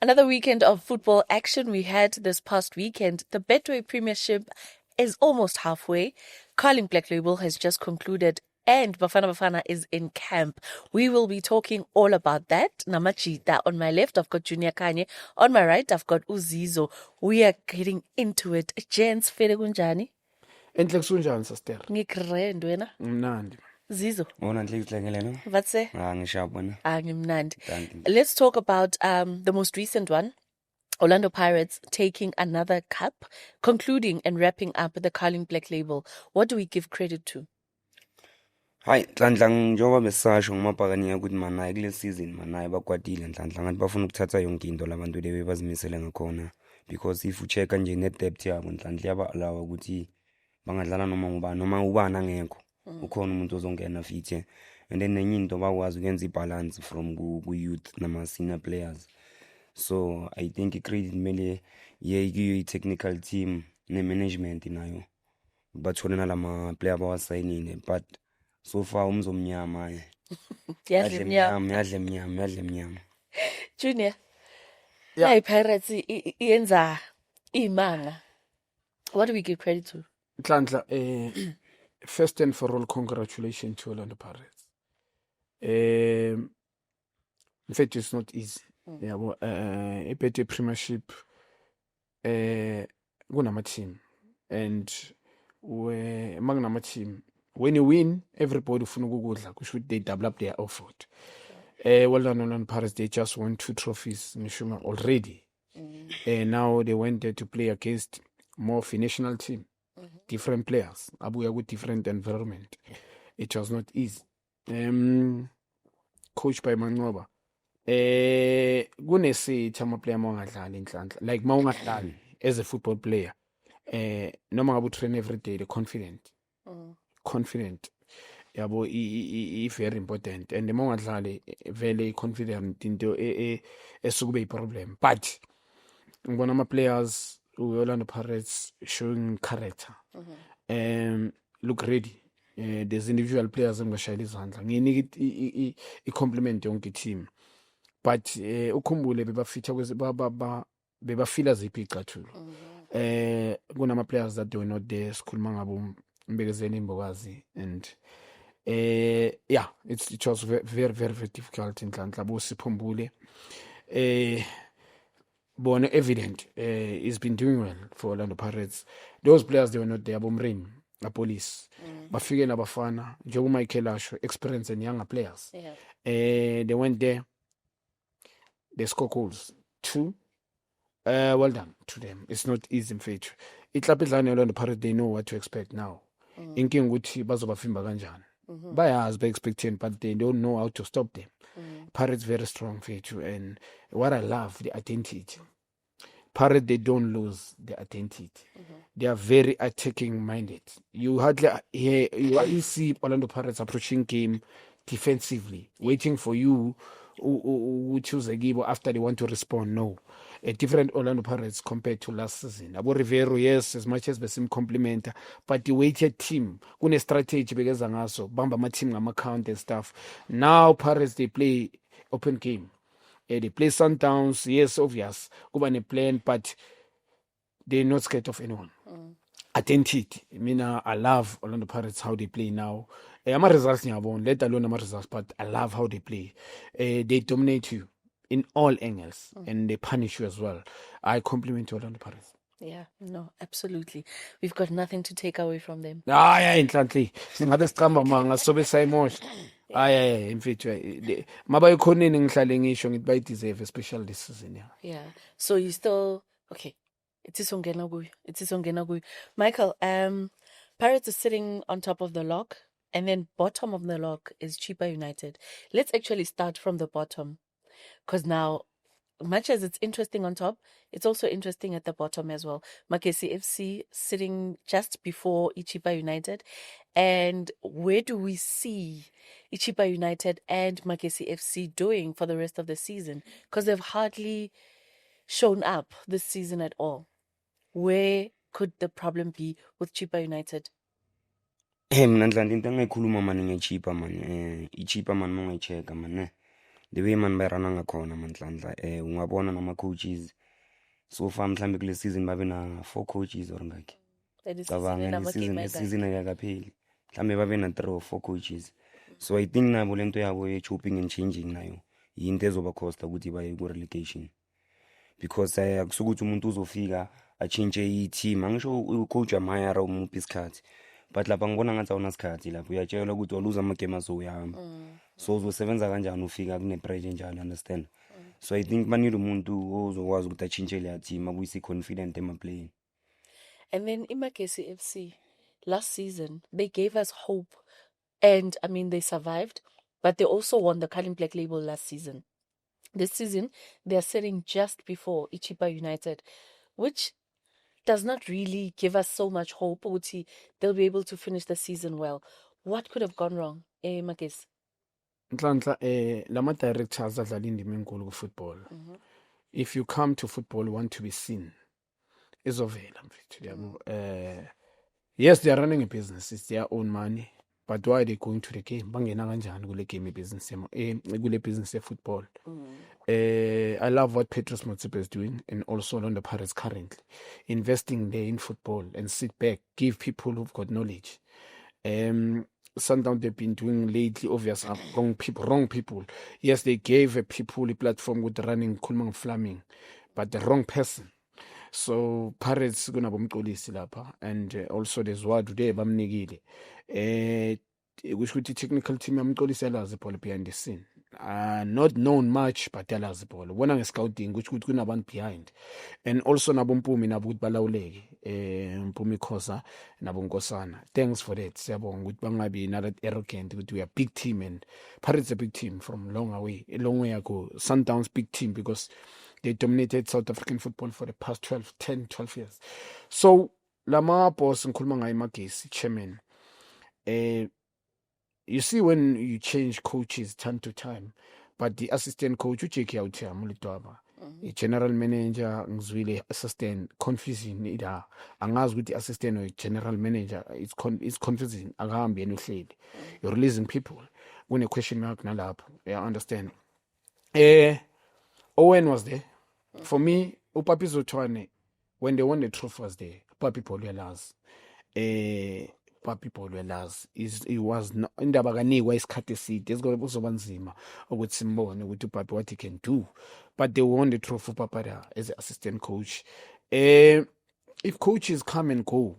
Another weekend of football action we had this past weekend. The Betway Premiership is almost halfway. Carling Black Label has just concluded and Bafana Bafana is in camp. We will be talking all about that. Namachita on my left, I've got Junior Kanye. On my right, I've got Uzizo. We are getting into it. Gents, fele kunjani? Enhle kusunjani sister? Ngikrend wena. Mnandi. Zizo. Wona nhle kuhlengele no? Vatse? Ngishaya bona. Ngimnandi. Thank you. Let's talk about the most recent one. Orlando Pirates taking another cup, concluding and wrapping up the Carling Black Label. What do we give credit to? Hayi, Nhlanhla njengoba besasho ngumabhakaniya ukuthi manayi kule season manayi bakwatile Nhlanhla ngathi bafuna ukuthatha yonke into labantu lewe bazimisele ngakhona because if uchecka nje ne-depth yabo Nhlanhla yaba-allow ukuthi bangadlala noma ubani angekho ukhona umuntu ozongena fit and then nenye into bakwazi ukwenza ibalance from ku-youth nama-senior players. So I think credit mele ye technical team ne-management nayo bathole nalama player bawasayinile but so far umzomnyama Yadle mnyama. Junior, Yeah. Pirates yenza imanga. What do we give credit to? Nhlanhla, first and for all, congratulations to Orlando Pirates. In fact, it's not easy. Yabo, Betway Premiership, kunama team, and among team, when you win, everybody ufuna ukudla. Should they double up their effort? Well done, Orlando Pirates. They just won 2 trophies, Nishuma, already. Now they went there to play against more of a national team, different players, Abuya with different environment. It was not easy. Coached by Mangoba. Kunesithi ama-player mawangadlali Nhlanhla, like mawangadlali as a football player, noma ngabe train every day, the confident yabo very important, and mawangadlali vele confident into esukube i-problem, but ngibona ama-players Orlando Pirates showing character, look ready. There's individual players engashayela izandla nginika i-compliment yonke team, but ukhumbule bebafila ziphi icathulo. Kunama-players that they were not there, sikhuluma ngabo Mbekezeli Mbokazi, and yeah, it was very, very, very difficult in Nhlanhla. Siphumbule bona evident he's been doing well for Orlando Pirates. Those players, they were not there. Bomrim, a police, bafike nabafana njengoba Michael asho, experience and younger players. They went there, they score goals 2. Well done to them. It's not easy in fact. Iklaphi edlala Orlando Pirates, they know what to expect now. Inkinga ukuthi bazobafimba kanjani. Bayazi ba-expecting, but they don't know how to stop them. Pirates very strong feature, and what I love, the identity. Pirates, they don't lose the identity. They are very attacking minded. You hardly hear, you see Orlando Pirates approaching game defensively, waiting for you who choose a give after they want to respond. No, a different Orlando Pirates compared to last season. Abo Rivero, yes, as much as the same complimenter, but the weighted team, kune strategy because ngaso bamba ma team ngama count and stuff. Now Pirates, they play open game. They play Sundowns, yes, obvious. Kuba ne plan, but they're not scared of anyone. Identity. I love Orlando Pirates how they play now. Ama results ngiyabona, let alone ama results, but I love how they play. They dominate you in all angles, and they punish you as well. I compliment Orlando Pirates. Yeah, no, absolutely. We've got nothing to take away from them. Yeah, Nhlanhla. Singabe siqamba manga sobe sayimosha. Yeah, in fact, mabayo khoneni ngihlale ngisho ngithi bayideserve especially this season. Yeah. So you still okay. It's isongena kuyo. Michael, Pirates is sitting on top of the log, and then bottom of the log is Chippa United. Let's actually start from the bottom, because now, much as it's interesting on top, it's also interesting at the bottom as well. Makesi FC sitting just before Chippa United, and where do we see Chippa United and Makesi FC doing for the rest of the season? Because they've hardly shown up this season at all. Where could the problem be with Chippa United? Mina Nhlanhla into engikhuluma manje ngeChippa man, iChippa man mongayichecka man the way man bayirana ngakhona manhlanhla ungabona nama-coaches so far mhlambe kule season babe na 4 coaches or ngakhi cabanga season ayakapheli mhlambe babe na 3 or 4 coaches so I think nabo lento yabo chopping and changing nayo yinto ezobacosta ukuthi baye ku-relegation because akusukuthi umuntu uzofika achintshe i-team angisho ucoach amayara umuphi isikhathi but lapha ngibona ngathi awuna sikhathi lapho uyatshelwa ukuthi waluza amagame azoyahamba so uzosebenza kanjani ufika kune-pressure njalo understand so I think banile umuntu ozokwazi ukuthi achintshe leya team abuyise confident emaplayini. And then Imakesi FC last season they gave us hope, and I mean they survived, but they also won the Culling Black Label last season. This season they are sitting just before Ichipa United, which does not really give us so much hope. Uti they'll be able to finish the season well. What could have gone wrong, Makesi? Nhlanhla lama directors adlala indima enkulu ku football. If you come to football you want to be seen. Izovela mfethu yabo. Yes, they are running a business, it's their own money, but why are they going to the game? Bangena kanjani kule game business kule business football. I love what Petrus Motsepe is doing, and also Orlando Pirates currently investing there in football and sit back, give people who've got knowledge. Sometimes they've been doing lately, obvious wrong people. Yes, they gave people a platform with running Kulmang Flaming, but the wrong person. So Pirates gonna bomxolisi lapha, and also there's what today bamnikile. Which with the technical team amxolisi alazi ball behind the scene. Not known much, but alazi ball. Wona nge-scouting which kuthi kunabantu behind. And also nabo Mpumi nabo ukuthi balawuleke. Mpumi Khosa nabo Nkosana. Thanks for that. Siyabonga ukuthi bangabi not arrogant ukuthi we are big team, and Pirates a big team from a long way ago. Sundowns big team because they dominated South African football for the past 10, 12 years. So, lama boss ngikhuluma ngayo Magesi, chairman. You see when you change coaches time to time, but the assistant coach uJK Autia Mulitwaba, general manager ngizwile assistant confusing ida. Angazi ukuthi assistant or general manager it's confusing akahambi yena uhleli. You're releasing people. When a question mark nalapho. I understand. Owen was there. For me, Upapi Zotwane, when they won the trophy was there. Papi Polwelas. Papi Polwelas. It was not in the Bagani wise courtesy. There's got also one zima with Simbone with Papi what he can do. But they won the trophy Papada as an assistant coach. If coaches come and go,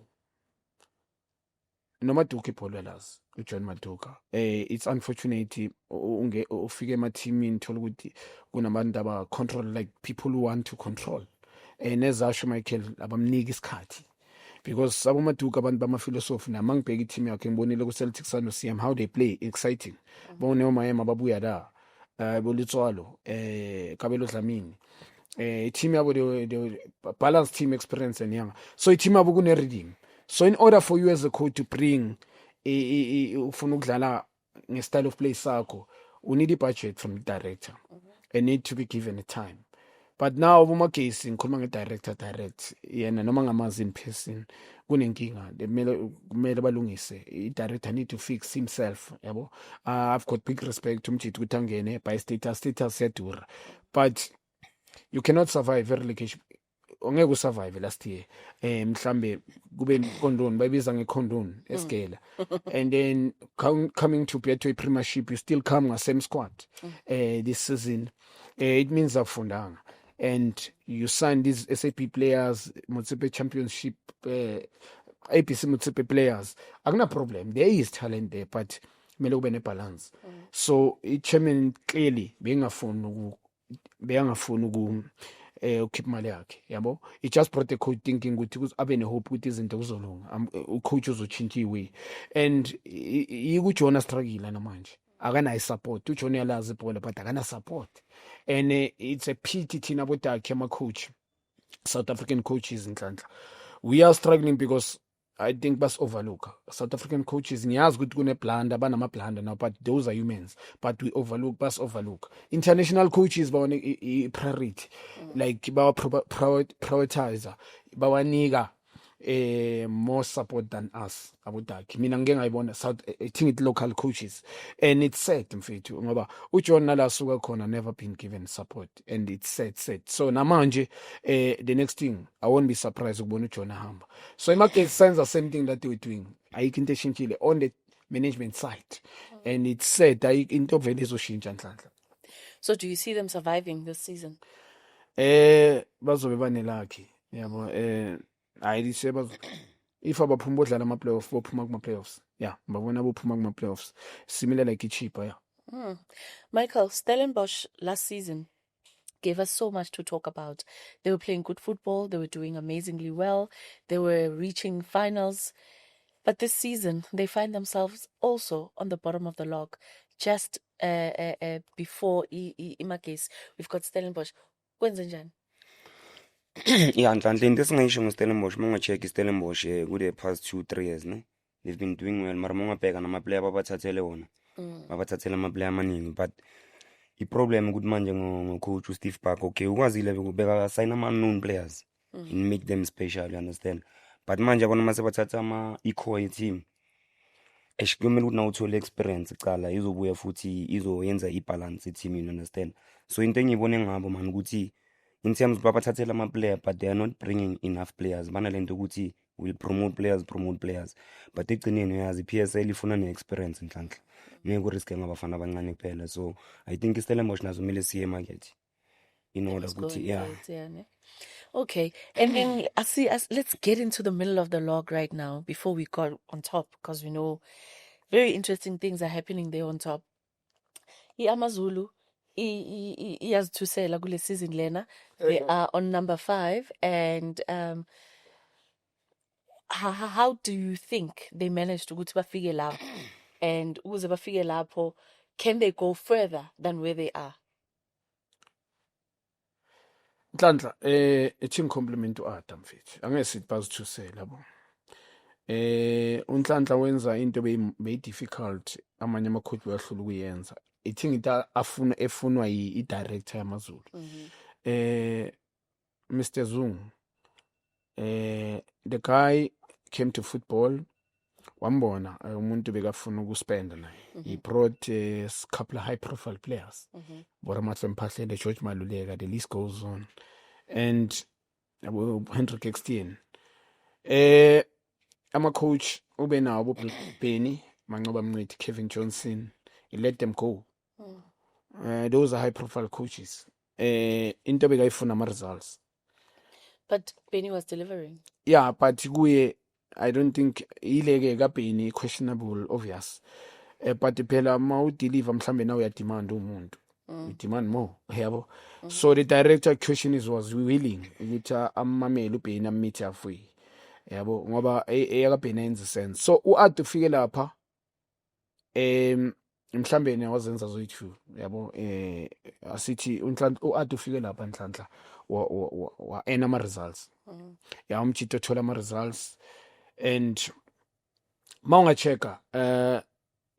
no matter Polwelas. John Matuka. It's unfortunate ufike emathimini thola ukuthi kunabantu aba control, like people who want to control. Nezasho Michael abamnika isikhathi. Because sabo Matuka abantu bama philosophy na mangibheka i-team yakhe ngibonile ku Celtics no CM how they play exciting. Bone omayema babuya da. Bolitswalo Kabelo Dlamini. Team yabo the balance team experience and young. So team yabo kune reading. So in order for you as a coach to bring ufuna ukudlala nge-style of play sakho, we need a budget from the director and need to be given a time. But now Magesi ngikhuluma nge-director direct yena noma ngamazi in person kunenkinga kumele balungise. I-director need to fix himself yabo. I've got big respect to Mchithi ukuthi angene by status yadura, but you cannot survive a relegation. Ongeke usurvive last year. Mhlambe kube condone bayibiza ngecondone escala. And then coming to Betway Premiership, you still come as same squad. This season it means afundanga. And you sign these SAP players, Motsepe Championship, APC Motsepe players. Agna problem. There is talent there, but kumele kube ne-balance. So i-chairman clearly bengafuni ukhipha imali yakhe yabo. It just brought the coach thinking ukuthi abe ne-hope ukuthi izinto kuzolunga, ucoach uzotshintsha iway. And ikuJona struggle namanje, akanayo support. uJona uyalazi ibhola but akana support. And it's a pity thina bodakhe ama-coach, South African coaches Nhlanhla, we are struggling because I think bas overlook South African coaches. Ngiyazi ukuthi kune-blunder, banama-blunder now, but those are humans. But we overlook international coaches bawona i-priority, like bawa prioritizer, bawanika more support than us abudaki. Mina ngeke ngayibona South I think it local coaches, and it's sad mfethu ngoba uJohn nala suka khona never been given support, and it's sad. So namanje the next thing I won't be surprised ukubona uJohn ahamba. So in my case sense the same thing that we're doing. Ayikho into eshintshile on the management side, and it's sad ayikho into vele ezoshintsha nhlanhla. So do you see them surviving this season? Bazobe banelakhi yabo ayiseba if abaphuma bodlala ama playoffs bophuma kuma playoffs, yeah babona bophuma kuma playoffs similar like iChippa, yeah. Michael, Stellenbosch last season gave us so much to talk about. They were playing good football, they were doing amazingly well, they were reaching finals, but this season they find themselves also on the bottom of the log, just before in my case we've got Stellenbosch. Kwenzenjani? Yeah, and in this nation Stellenbosch monga check Stellenbosch good the past 2-3 years, no? They've been doing well, mara monga bheka nama player babathathele wona. Babathathele ama player amaningi, but the problem good manje coach Steve Park, okay, ukwazile ukubeka sign ama unknown players and make them special, you understand? But manje abona mase bathatha ama equal team. Eshikumele ukuthi na uthole experience icala izobuya futhi izoyenza ibalance team, you understand? So into engiyibone ngabo man ukuthi in terms babathathela ama player, but they are not bringing enough players. Bana lento ukuthi will promote players, but ekugcineni uyazi PSL ifuna ne experience nhlanhla. Ngeke uriske ngabafana abancane kuphela. So I think Stellenbosch nazo kumele siye market in order ukuthi yeah. Okay, and then let's get into the middle of the log right now before we got on top, because we know very interesting things are happening there on top. AmaZulu iyazithusela kule season lena. They are on number 5, and how do you think they managed to go to bafike lapho, and ukuze bafike lapho, can they go further than where they are? Nhlanhla ethi compliment uAdam mfethu angeke sithi bazithusela yabo. uNhlanhla wenza into beyi difficult amanye ama coach bayahlula ukuyenza. I think it efunwa yi director yamaZulu. Mr. Zungu, the guy came to football, wambona umuntu bekafuna ukuspenda naye. He brought a couple of high profile players. Bora Mphahlele, George Maluleka, the list goes on. And Hendrik Ekstien. Ama coach ube nawo Benny Manqoba Mncidi, Kevin Johnson, he let them go. Those are high profile coaches. Into bekayifuna ama results. But Benny was delivering. Yeah, but kuye I don't think ileke ka Benny questionable, obvious. But phela ma udeliver mhlambe na uya demand umuntu. We demand more, yabo. So the director question was willing ukuthi amamele uBenny ammeet halfway. Yabo ngoba eyaka Benny yenza sense. So uAd ufike lapha mhlambe ne wazenza zoyi2, yabo. Asithi uNhlanhla uAd ufike lapha Nhlanhla wa ama results. Ya umchito thola ama results, and mawunga checka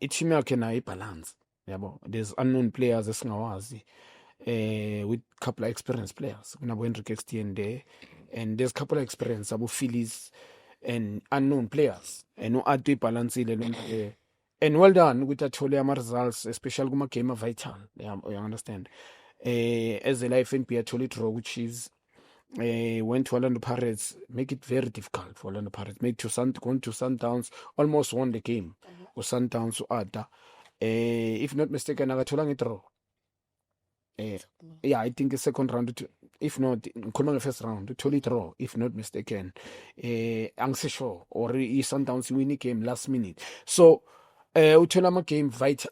i-team yakhe nayo ibalance, yabo. There's unknown players esingawazi with couple of experienced players. Kunabo Hendrik Ekstien there, and there's couple of experience abo Phillies and unknown players, and uAd ibalansile. And well done with athole ama results, especially kuma game vital. You understand? As a life NP athole draw, which is went to Orlando Pirates, make it very difficult for Orlando Pirates. Gone to Sundowns, almost won the game. Or Sundowns uAd. If not mistaken, agathola draw. Yeah, I think the second round, if not, the first round, totally draw, if not mistaken. Sure, or Sundowns win the game last minute. So, uthola ama game vital,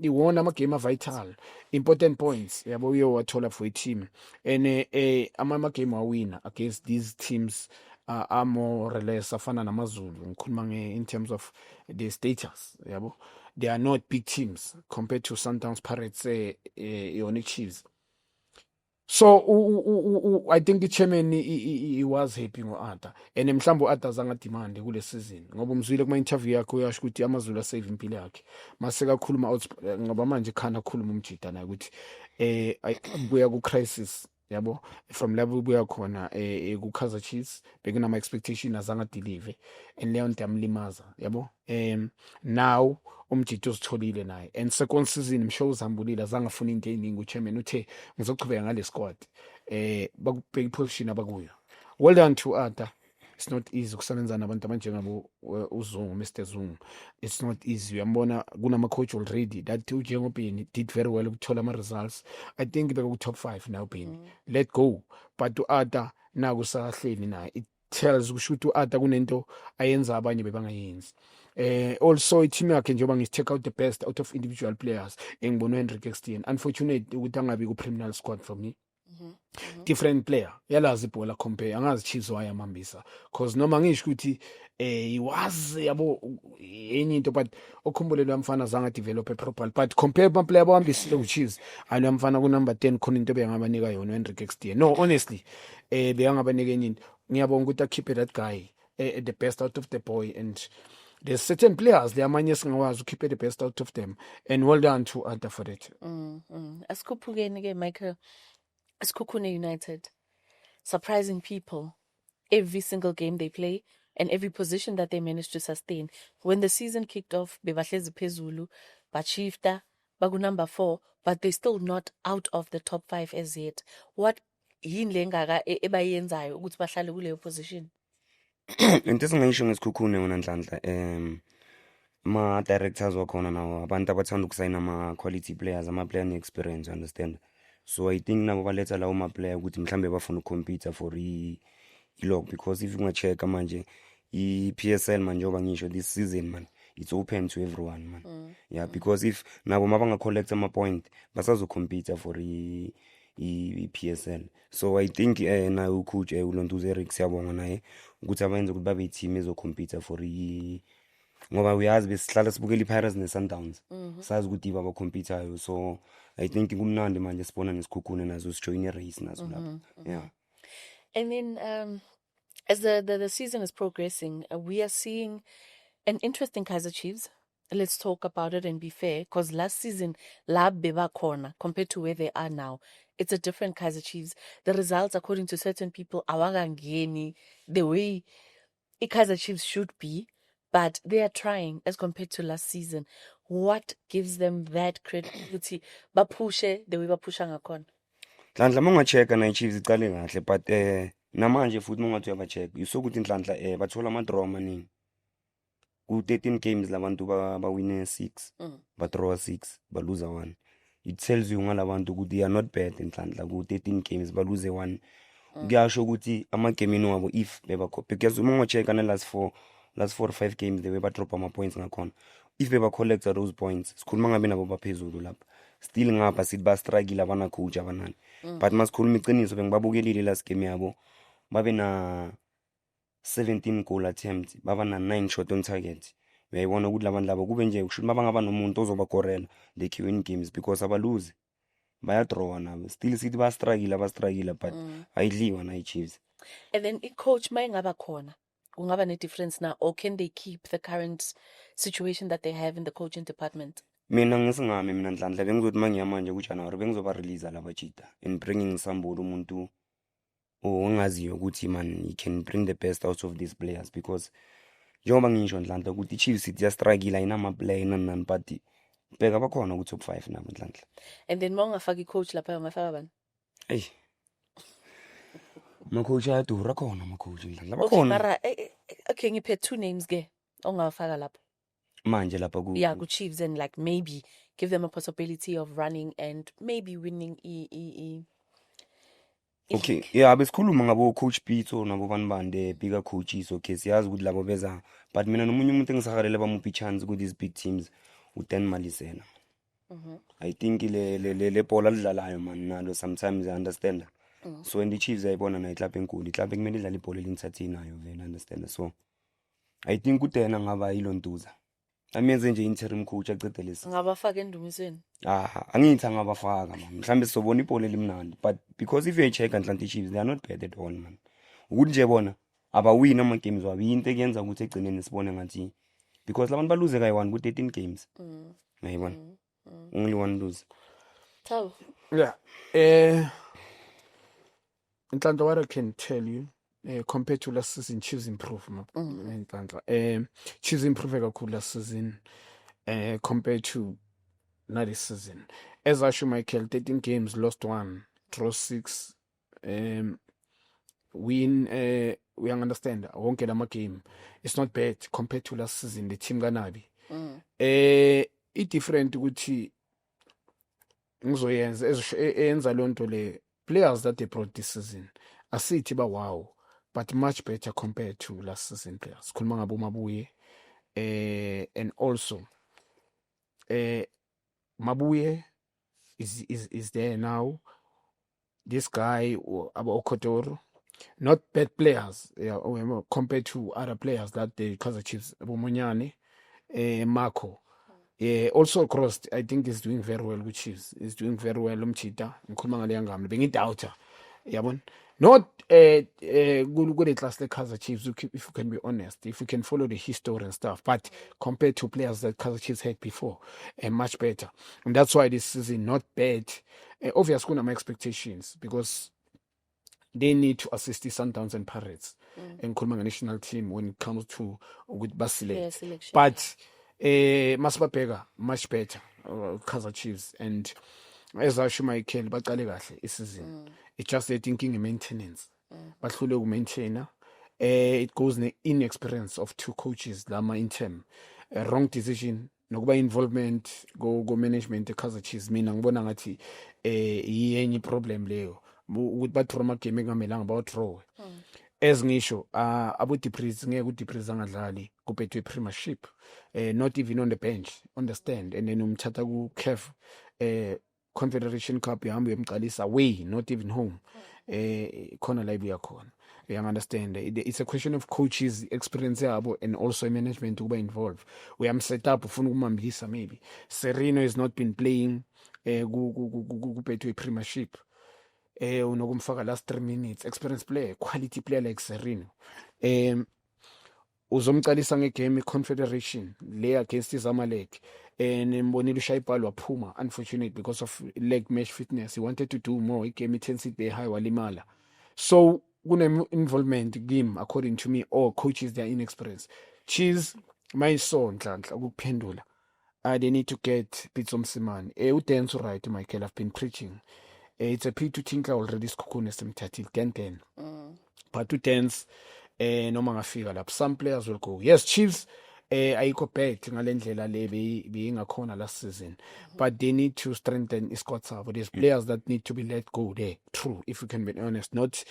iwona ama game vital, important points yabo uyo wathola for a team, and ama game awina against these teams are more or less afana namaZulu. Ngikhuluma in terms of the status, yabo. They are not big teams compared to Sundowns, Pirates, Ionic Chiefs. So I think the chairman he was happy ngo-Ada, and mhlawumbe uAda azange demand kule season ngoba umzwile kuma interview yakhe uyasho ukuthi amaZulu asave impilo yakhe. Mase kakhuluma ngoba manje khana khuluma umjida naye ukuthi ayibuya ku crisis yabo, from level buya khona ku Kaizer Chiefs bekunama expectation azange deliver and leyo nto yamlimaza yabo. Now umjito uzitholile naye and second season msho uzambulile azange afuna into eziningi uchairman uthe ngizochubeka ngale squad bakubheka iposition abakuyo. Well done to Ada. It's not easy ukusebenza nabantu abanjengabo uZungu, Mr. Zungu. It's not easy. Uyambona kunama coach already that uJengobeni did very well ukuthola ama results. I think beku top 5 now Beni. Let go. But to Ada na kusahleni na it tells ukuthi uAda kunento ayenza abanye bebangayenzi. Also i-team yakhe njengoba ngithi take out the best out of individual players engibona Henrik Ekstein. Unfortunate ukuthi angabi ku criminal squad for me. Different player yalazi ibhola compare angazi Chiefs wayamambisa cause noma ngisho ukuthi iwazi yabo enye into but okhumbulelo yamfana zanga develop properly but compare ama player abahambisile uChiefs alo yamfana ku number 10 khona into beyangabanika yona Henrik Ekstein. No, honestly beyangabanika enye into. Ngiyabonga ukuthi akhiphe that guy the best out of the boy, and there's certain players there amanye singawazi ukhiphe the best out of them, and well done to Ada for it. Asikuphukeni ke Michael. Sekhukhune United, surprising people every single game they play and every position that they manage to sustain. When the season kicked off, bebahlezi phezulu, bachifta, bagu number 4, but they're still not out of the top 5 as yet. What yini lengaka ebayenzayo ukuthi bahlale kuleyo position? Into esingayisho ngesikhukhune wona Nhlanhla, ma directors wakhona nawo abantu abathanda ukusayina ama quality players, ama player experience, understand? So I think nabo baletha lawo ma player ukuthi mhlambe bafuna ukucompete for i-log, because if unga-check manje i-PSL manje njengoba ngisho this season man it's open to everyone man. Yeah, because if nabo mabanga collect ama point basazocompete for i-PSL. So I think na ucoach uLontuze Eric siyabonga naye ukuthi abenze ukuthi babe i-team ezocompete for ngoba uyazi besihlala sibukela iPirates neSundowns sazi ukuthi baba compete. So I think kumnandi manje sibona nesikhukhune nazo sijoin i-race nazo lapha. Yeah. And then as the season is progressing, we are seeing an interesting Kaizer Chiefs. Let's talk about it and be fair, because last season la beba corner compared to where they are now, it's a different Kaizer Chiefs. The results, according to certain people, awagangeni the way Kaizer Chiefs should be, but they are trying as compared to last season. What gives them that credibility? Bapushe the way bapusha ngakhona. Nhlanhla mongacheka na Chiefs iqale kahle, but namanje futhi mongathi uyabacheck usokuthi Nhlanhla bathola ama draw amaningi. Ku 13 games labantu ba win 6, ba draw 6, ba lose 1. It tells you ngalabantu ukuthi they are not bad Nhlanhla ku 13 games ba lose 1. Kuyasho ukuthi ama game wabo if beba because mongacheka na last 4 or 5 games they were drop ama points ngakhona. If beba collect those points sikhuluma ngabe nabo baphezulu lapha, still ngapha sithi ba struggle abana coach abanani. But masikhuluma iqiniso bengibabukelile last game yabo babe na 17 goal attempts, baba na 9 shot on target. Uyayibona ukuthi labantu labo kube nje ushuthi mabangaba nomuntu ozobakorela they can win games because abaluze baya draw nabo still sithi ba struggle but ayidliwa na iChiefs. And then coach mayengaba khona kungaba ne difference now, or can they keep the current situation that they have in the coaching department? Mina ngisingami mina Nhlanhla bengizothi mangiya manje ku January bengizoba release laba Chita and bringing somebody umuntu ongaziyo ukuthi man he can bring the best out of these players, because njengoba ngisho Nhlanhla ukuthi iChiefs it just struggle inama player nani but bheka bakhona ku top 5 nabo Nhlanhla. And then mawungafaki coach lapha ungafaka bani? Hey. Macoach ayadura khona macoach Nhlanhla bakhona. Okay, ngiphe 2 names ke ongafaka lapha. Manje lapha ku Yeah, good Chiefs, and like maybe give them a possibility of running and maybe winning Okay, yeah, besikhuluma ngabo coach Pito nabo banibande bigger coaches, okay siyazi ukuthi labo beza, but mina nomunye umuntu engisakarele bamuphi chance ku these big teams uDan Malisela. I think le bhola lidlalayo man nalo sometimes I understand. So when the Chiefs ayibona na iClub enkulu, iClub ekumele idlala ibhola elinthathe nayo vele, understand. So I think uDana ngaba iLontuza amenze nje interim coach aqede lesi ngabafaka endumisweni. Angithi angabafaka man mhlambe sizobona ibhola elimnandi, but because if you check Atlanta Chiefs they are not bad at all man. Ukuthi nje bona abawina ama games wabo into eyenza ukuthi egcineni sibone ngathi because labantu baluze kayi-1 ku 13 games. Ngayibona only one lose. Thaw. Yeah. Nhlanhla, what I can tell you, compared to last season, Chiefs improve. Chiefs improve kakhulu last season compared to not this season. As I show Michael, 13 games, lost 1, draw 6, win. We understand. I won't get a game. It's not bad compared to last season. The team Ganabi. It's different ukuthi ngizoyenza enza lonto le players that they brought this season. Asithi ba wow, but much better compared to last season players. Khuluma ngabo Mabuye and also Mabuye is there now. This guy Abo Okotoro, not bad players, yeah, compared to other players that the Kaizer Chiefs, Bomonyane, Marco. Also crossed, I think he's doing very well with Chiefs. He's doing very well. Umchita, ngikhuluma ngale ngami, bengidoubter. Yabona? Not good class the Kaizer Chiefs, if you can be honest, if you can follow the history and stuff, but compared to players that Kaizer Chiefs had before, much better. And that's why this season not bad. Obviously, my expectations, because they need to assist the Sundowns and Pirates and Kulmanga national team when it comes to with Basile. But Masbapega, much better, Kaizer Chiefs. And as I show my Kel, but it's season. It's just the thinking in maintenance. But who maintainer, it goes in the inexperience of two coaches, Lama in term. A wrong decision, no involvement, go management, the Kaizer Chiefs, mina ngibona ngathi yenye problem leyo. With bad trauma game ngamelanga about throw. As ngisho, abo Diepries ngeke uDiepries angadlali kuphethe Premiership. Not even on the bench, understand? And then umthatha ku CAF Confederation Cup yahambe yomqalisa away, not even home. Khona la ibuya khona. You understand? It's a question of coaches experience yabo and also management to be involved. We am set up ufuna ukumambisa maybe. Sereno has not been playing kuphethe Premiership. Unokumfaka last 3 minutes, experience player, quality player like Sereno. Uzomqalisa ngegame Confederation le against iZamalek and mbonile uShayibhalo waphuma, unfortunate because of leg mesh fitness. He wanted to do more, game intensity high walimala. So kune involvement game according to me, all coaches they are inexperienced. Chiefs my son Nhlanhla ukuphendula, they need to get Pitso Msimane. Udense right, Michael, I've been preaching. It's a pity to think already Skukune simthathile 10-10. But udense noma ngafika lapho some players will go. Yes, Chiefs ayikho bad ngalendlela le beyingakhona last season, but they need to strengthen isquad sabo. There's players that need to be let go there. True, if we can be honest, not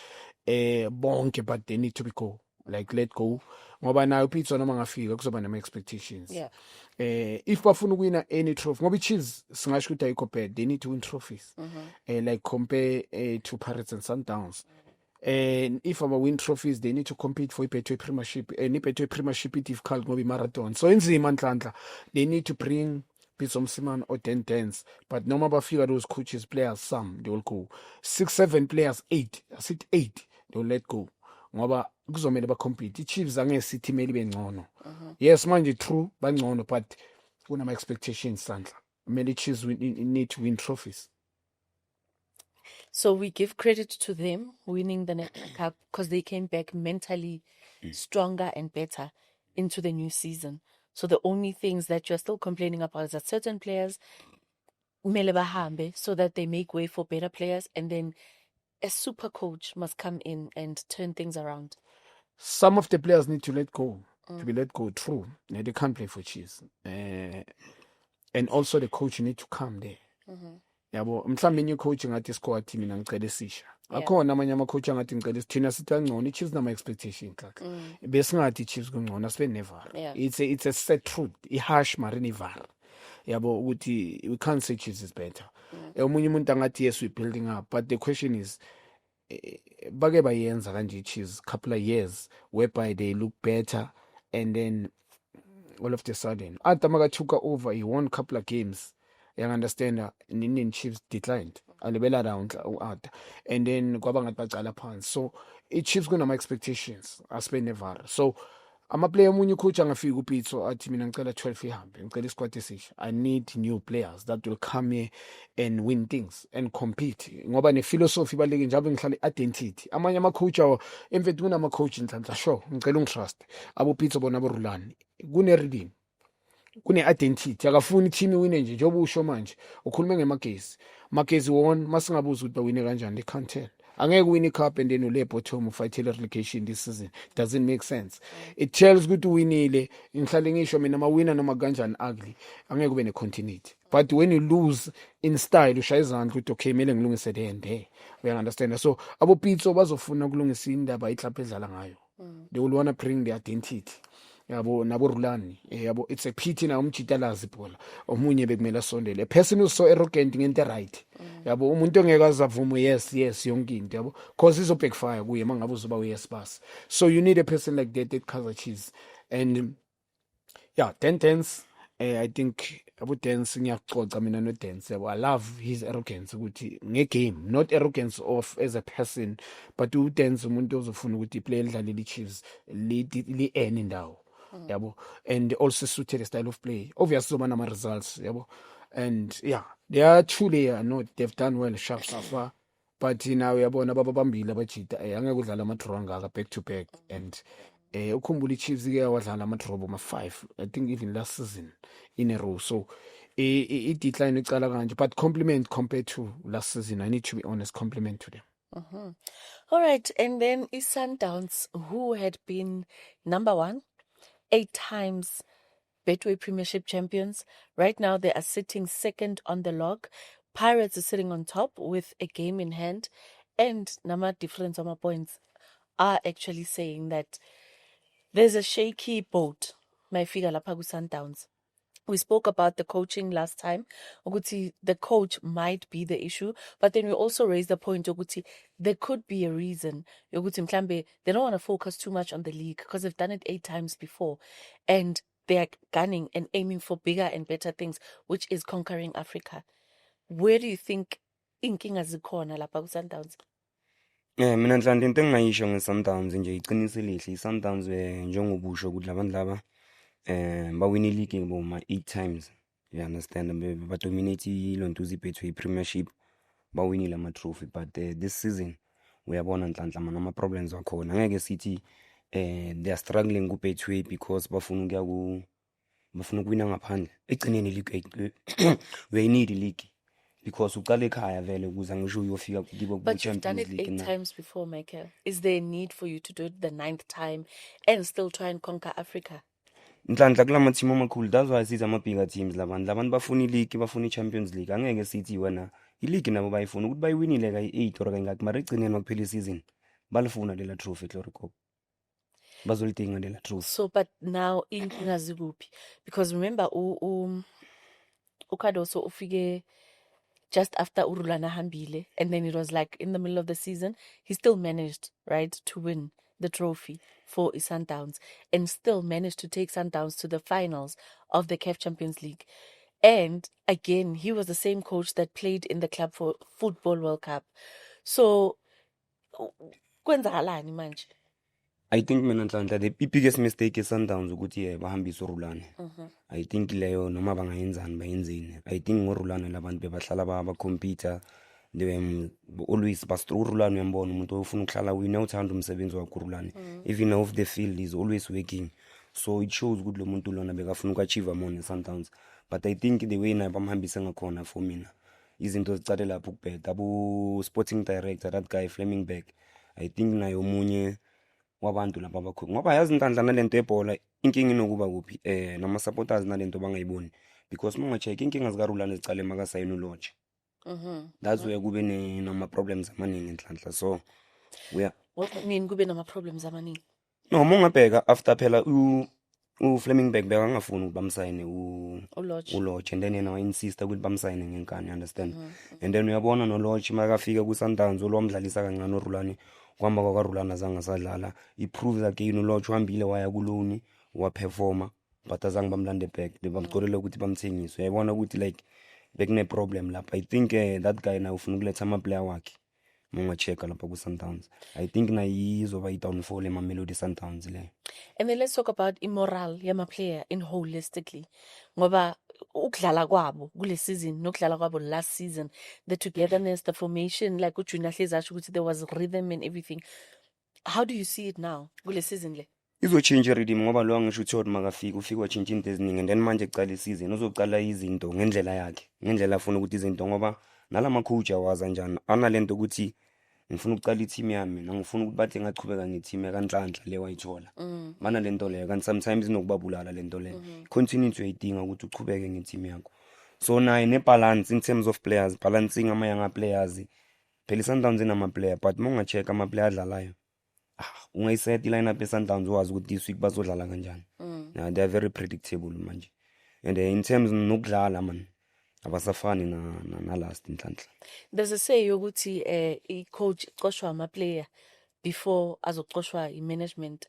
bonke, but they need to be go. Like let go. Ngoba nayo Pitso noma ngafika kuzoba nama expectations. Yeah. If bafuna win any trophy, ngoba Chiefs singasho ukuthi ayikho bad, they need to win trophies. Like compare to Pirates and Sundowns. And if our win trophies, they need to compete for Iphetwe Premiership. And Iphetwe Premiership is difficult, ngoba marathon. So in Nhlanhla, they need to bring Pitso Msimane or 10-10s. But no matter figure those coaches, players, some they will go 6-7 players, 8. I said 8. They will let go. Ngoba kuzomela bacompete. Chiefs angeke sithi meli bengcono. Yes, manje true bangcono, but kunama expectations Nhlanhla. Many Chiefs need to win trophies. So we give credit to them winning the Nedbank Cup because they came back mentally stronger and better into the new season. So the only things that you're still complaining about is that certain players mele bahambe so that they make way for better players, and then a super coach must come in and turn things around. Some of the players need to let go, to be let go. True, they can't play for Chiefs, and also the coach need to come there. Yabo mhlambe new coach ngathi squad team mina ngicela esisha. Akhona amanye ama coach angathi ngicela thina sithi angcono Chiefs nama expectation Nhlanhla. Besingathi Chiefs kungcono sibe never. It's a set truth. Iharsh mari never. Yabo ukuthi we can't say Chiefs is better. Omunye umuntu angathi yes we building up, but the question is bake bayenza kanje Chiefs couple of years whereby they look better, and then all of a sudden Atamaka took over, he won a couple of games. You understand that Indian Chiefs declined. Alibela round out. And then kwaba ngathi bacala phansi. So Chiefs gonna my expectations. I spend never. So Ama-player omunye ucoach angafika uPitso athi mina ngicela 12 ihambe, ngicela isquad esisha. I need new players that will come here and win things and compete. Ngoba ne-philosophy ibalulekile njalo ngihlala identity. Amanye ama-coach in fact kunama-coach nhlanhla sure ngicela ungitrust. AboPitso bona boRulani. Kune-rhythm. Kune-identity akafuni team iwine nje njengoba usho manje ukhulume ngeMagesi. Magesi won masingabuza ukuthi bawine kanjani, they can't tell. Angeke win cup and then ule bottom fight relegation this season. Doesn't make sense. It tells ukuthi uwinile ngihlale ngisho mina mawina noma kanjani ugly angeke kube ne-continuity. But when you lose in style ushaya izandla ukuthi okay kumele ngilungise le ende we understand. So aboPitso bazofuna ukulungisa indaba iClub edlala ngayo. They will want to bring the identity. Yabo naboRulani yabo it's a pity na umjitalazi ibhola omunye bekumela sondele a person who's so arrogant ngento right yabo umuntu ongeke azavume yes yonke into yabo cause izo backfire kuye mangabe uzoba yes bus. So you need a person like that Kaizer Chiefs and yeah Dance I think abo Dance ngiyaxoxa mina no Dance yabo I love his arrogance ukuthi ngegame not arrogance of as a person but u Dance umuntu ozofuna ukuthi play edlalela iChiefs li earn indawo yabo and also suited the style of play obviously zoba nama results yabo and yeah they are truly no they've done well sharp so far but now yabona babambile abajita angeke udlala ama-draw angaka back to back and ukhumbula iChiefs ke wadlala ama-draw ama-5 I think even last season in a row so i-decline icala kanje but compliment compared to last season I need to be honest compliment to them. All right, and then Sundowns, who had been number 1 8 times Betway Premiership champions. Right now, they are sitting second on the log. Pirates are sitting on top with a game in hand. And Nama difference on my points are actually saying that there's a shaky boat. My figure Lapagu Sundowns. We spoke about the coaching last time. Ukuthi, the coach might be the issue, but then we also raised the point ukuthi, there could be a reason. Ukuthi, mhlambe, they don't want to focus too much on the league because they've done it 8 times before. And they are gunning and aiming for bigger and better things, which is conquering Africa. Where do you think inkinga zikhona lapha ku Sundowns? Mina nhlanhla into engingayisho nge-Sundowns nje iqiniso elihle i-Sundowns njengobusho ukuthi labantu laba bawina i-league ngoma 8 times. You understand? Badominate ilontuzi Betway Premiership bawinile ama-trophy but this season uyabona nhlanhla mana ama-problems wakhona angeke sithi they are struggling ku-Betway because bafuna ukuwina ngaphandle egcineni league uyayinida i-league because uqala ekhaya vele ukuze ngisho uyofika kibo But you've done it 8 times before, Michael. Is there a need for you to do it the 9th time and still try and conquer Africa? Nhlanhla kula ma-team amakhulu that's why sithi ama-bigger teams labantu bafuna i-league bafuna i-Champions League angeke sithi wena i-league nabo bayifuna ukuthi bayiwinile kayi-8 or kangaki mara egcineni wakuphela i-season balifuna lela trophy Cloricop bazolidinga lela trophy. So, but now inkinga zikuphi? Because remember, Ukadoso ufike just after Urulana hambile, and then it was like in the middle of the season, he still managed, right, to win the trophy for Sundowns and still managed to take Sundowns to the finals of the CAF Champions League. And again, he was the same coach that played in the Club for Football World Cup. So, kwenzakalani manje? I think mina nhlanhla the biggest mistake is-Sundowns ukuthi bahambise uRulane. I think leyo noma bangayenzani bayenzeni. I think ngoRulane labantu bebahlala ba-compete they always uRulane uyambona umuntu ofuna ukuhlala wina uthanda umsebenzi wakhe uRulane. Even off the field is always working. So it shows ukuthi lo muntu lona bekafuna uku-achieve more ne-Sundowns. But I think the way naye bamhambise ngakhona for mina izinto zicale lapho ukubheda abo-sporting director that guy Flemingberg I think naye omunye wabantu laba abakhulu ngoba yazi intandla nalento ebhola inkinga inokuba kuphi nama-supporters nalento bangayiboni because mangacheka inkinga zikaRulane zicale makasayini uLodge. That's where kube nama-problems amaningi enhlanhla so What do you mean kube nama-problems amaningi? No mongabheka after phela uFlemingberg bekangafuni ukuthi bamsayine uLodge and then yena wa-insista ukuthi bamsayine ngenkani, understand? And then uyabona noLodge makafika ku-Sundowns olwamdlalisa kancane uRulane kwamba kwaRulane azange asadlala i-proves again uLodge uhambile waya kuloni waperforma but azange bamlande back bamcolele ukuthi bamthengise. Uyabona ukuthi like bekune problem lapha. I think that guy na ufuna ukuletha ama-player wakhe mongacheka lapha ku-Sundowns. I think na izoba i-downfall ema-Mamelodi Sundowns le. And then let's talk about immoral yama-player in holistically. Ngoba ukudlala kwabo kule season nokudlala kwabo last season, the togetherness, the formation, like uJunior hlezi asho ukuthi there was rhythm and everything. How do you see it now kule season le? Izotshintsha rhythm ngoba lo angisho ukuthi makafika ufika watshintsha into eziningi, and then manje kucala isizini uzocala izinto ngendlela yakhe, ngendlela afuna ukuthi izinto, ngoba nalama coach awaza njani analento ukuthi ngifuna ukuqala i-team yami mina, ngifuna ukuthi bathi ngachubeka nge-team yakanhlanhla le wayithola. Mana lento leyo kanti sometimes inokubabulala lento leyo. Continue to uyidinga ukuthi uchubeke nge-team yakho. So naye ne-balance in terms of players, balancing ama-young players. Phela i-Sundowns inama-player, but mongacheka ama-player adlalayo, ungayiseta i-lineup ye-Sundowns wazi ukuthi this week bazodlala kanjani. They are very predictable manje. And in terms nokudlala man, abasafani na last inhlanhla. There's a say yokuthi i-coach qoshwa ama-player before azoqoshwa i-management.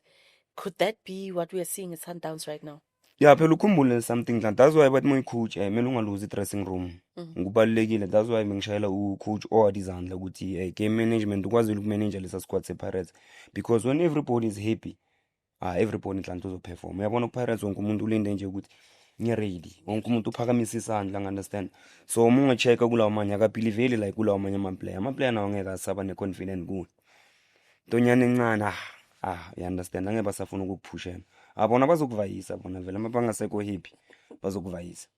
Could that be what we are seeing at Sundowns right now? Yeah, phela ukhumbule something like that's why bathi moyi-coach kumele ungaluzi i-dressing room. Kubalulekile, that's why bengishayela u-coach oward izandla ukuthi game management ukwazile ukumanager lesa squad se-Pirates, because when everybody is happy, everybody inhlanhla uzoperform. Uyabona ku-Pirates wonke umuntu ulinde nje ukuthi ngiready, wonke umuntu uphakamisa isandla, understand. So uma ungacheka kulawo manye akabhiliveli like kulawo manye ama-player nawo ngeke asaba ne-confident kuwe. Ntonyana encane you understand, angeke basafuna ukukuphushela. Abona bazokuvayisa bona vele mabangasekho happy bazokuvayisa.